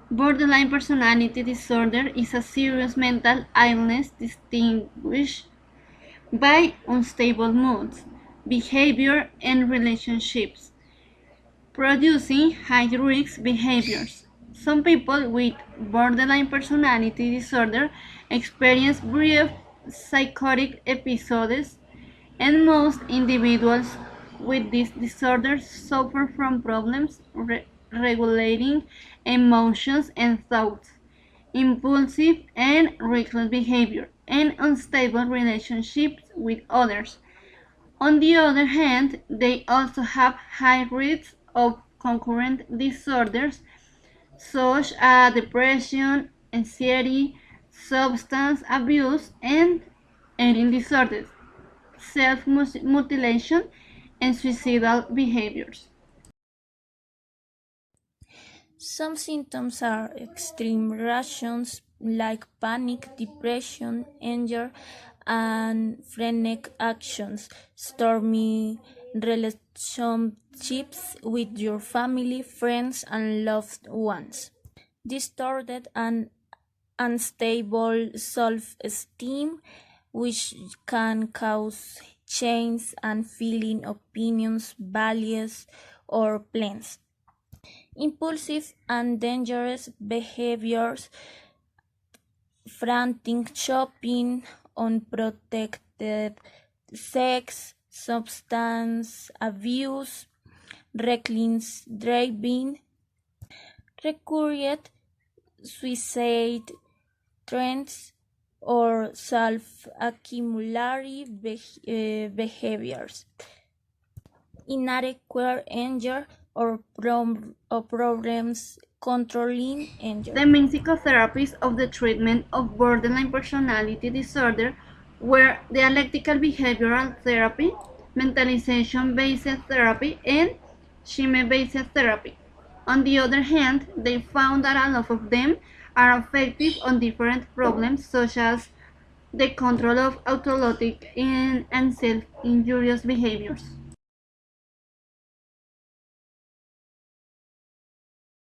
Borderline personality disorder is a serious mental illness distinguished by unstable moods, behavior, and relationships, producing high-risk behaviors. Some people with borderline personality disorder experience brief psychotic episodes, and most individuals with this disorder suffer from problems regulating emotions and thoughts, impulsive and reckless behavior, and unstable relationships with others. On the other hand, they also have high risks of concurrent disorders such as depression, anxiety, substance abuse, and eating disorders, self-mutilation, and suicidal behaviors. Some symptoms are extreme reactions like panic, depression, anger, and frenetic actions, stormy relationships with your family, friends, and loved ones, distorted and unstable self-esteem, which can cause change and feeling opinions, values, or plans. Impulsive and dangerous behaviors, frantic shopping, unprotected sex, substance abuse, reckless driving, recurrent suicide trends, or self-accumulatory behaviors, inadequate anger, or problems controlling anger. The main psychotherapies of the treatment of borderline personality disorder were dialectical behavioral therapy, mentalization-based therapy, and shame-based therapy. On the other hand, they found that a lot of them are effective on different problems such as the control of autologic and self-injurious behaviors.